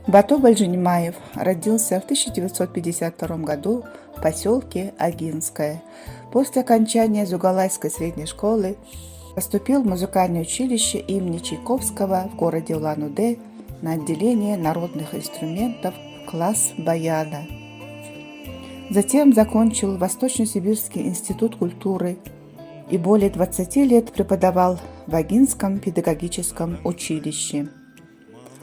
Бато Бальжанимаев родился в 1952 году в поселке Агинское. После окончания Зугалайской средней школы поступил в музыкальное училище имени Чайковского в городе Улан-Удэ на отделение народных инструментов класс баяна. Затем закончил Восточно-Сибирский институт культуры и более 20 лет преподавал в Агинском педагогическом училище.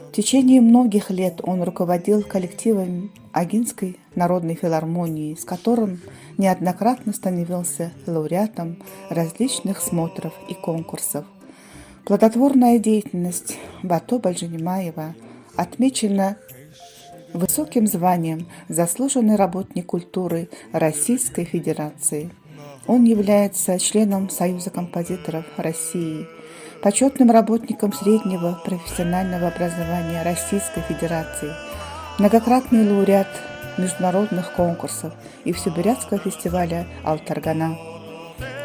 В течение многих лет он руководил коллективом Агинской народной филармонии, с которым неоднократно становился лауреатом различных смотров и конкурсов. Плодотворная деятельность Бато Бальжанимаева отмечена высоким званием «Заслуженный работник культуры Российской Федерации». Он является членом Союза композиторов России, почетным работником среднего профессионального образования Российской Федерации, многократный лауреат международных конкурсов и Всебурятского фестиваля Алтаргана.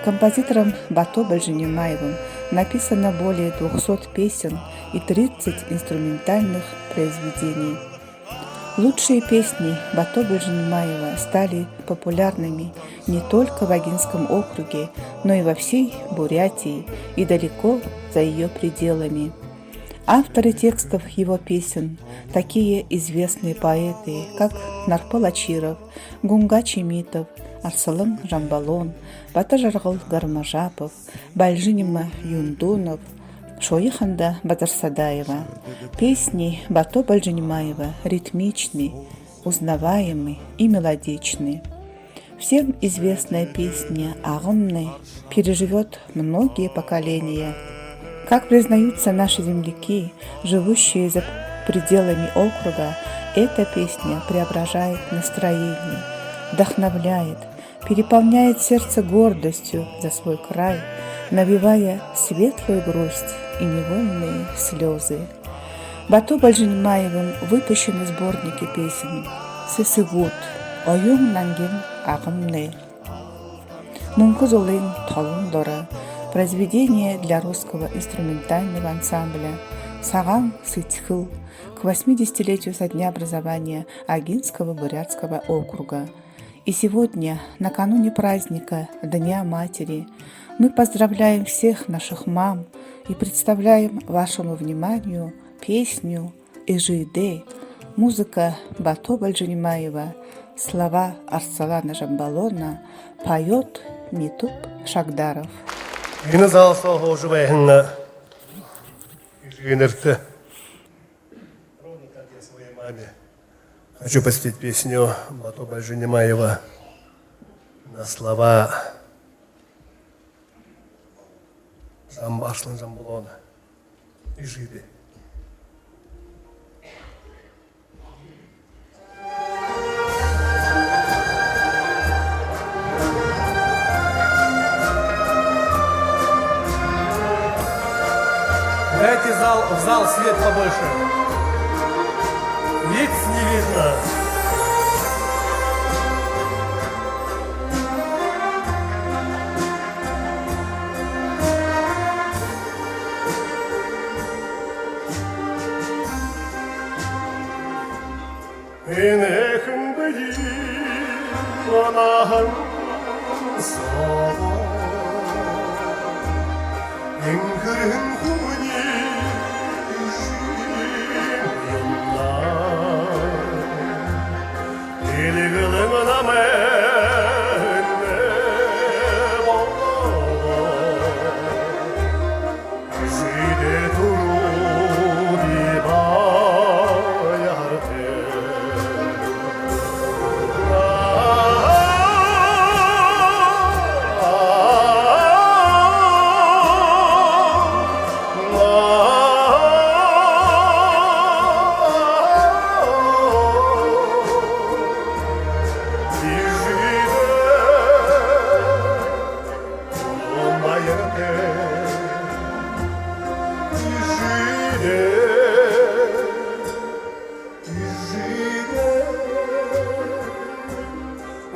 Композитором Бато Бальжанимаевым написано более 200 песен и 30 инструментальных произведений. Лучшие песни Бато Бальжанимаева стали популярными не только в Агинском округе, но и во всей Бурятии и далеко за ее пределами. Авторы текстов его песен – такие известные поэты, как Нарпал Ачиров, Гунга Чемитов, Арсалан Жамбалон, Батажаргал Гармажапов, Бальжанима Юндунов, Шоиханда Бадарсадаева. Песни Бато Бальжанимаева ритмичны, узнаваемы и мелодичны. Всем известная песня «Ағымны» переживет многие поколения. Как признаются наши земляки, живущие за пределами округа, эта песня преображает настроение, вдохновляет, переполняет сердце гордостью за свой край, навевая светлую грусть и невольные слезы. Бато Бальжанимаевым выпущены сборники песен «Сысыгут», «Оюң нангин ағымны», «Мункузулын толундора», произведение для русского инструментального ансамбля «Саган Сытьхыл» к 80-летию со дня образования Агинского бурятского округа. И сегодня, накануне праздника Дня Матери, мы поздравляем всех наших мам и представляем вашему вниманию песню «Эжиде», музыка Бато Бальжанимаева, слова Арсалана Жамбалона, поет Митуп Шагдаров. Зал службы Инерта. Своей маме хочу посвятить песню Бато Бальжанимаева на слова Арслан Жамбалона и Жиды. Дайте в зал свет побольше. Лиц не видно. Энехен беди, анахан сава, энгэрэн хуни жимьянна, элгэлэн намэнэ бала, жиде туруди баярте.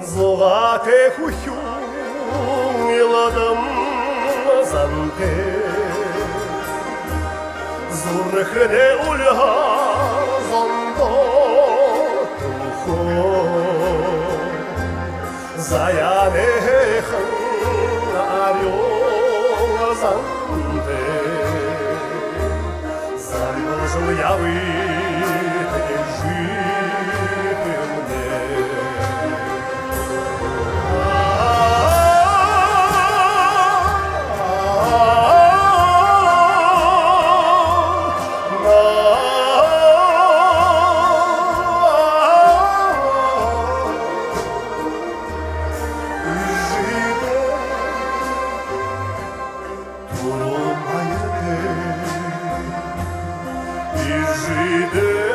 Злате хухю иладам занте Зурхне ульга зондо Заянехын орел занды Заргожил я выйти жив мне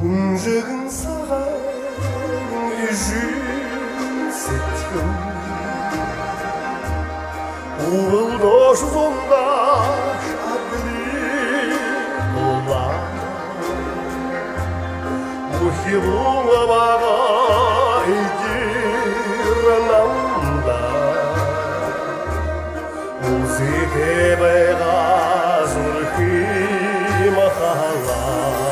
운적은 사랑 유주세тгэm 우울도 주송다 샤들이 올라 무히부가 바가 이기란다 우지게 배가 술히 마할라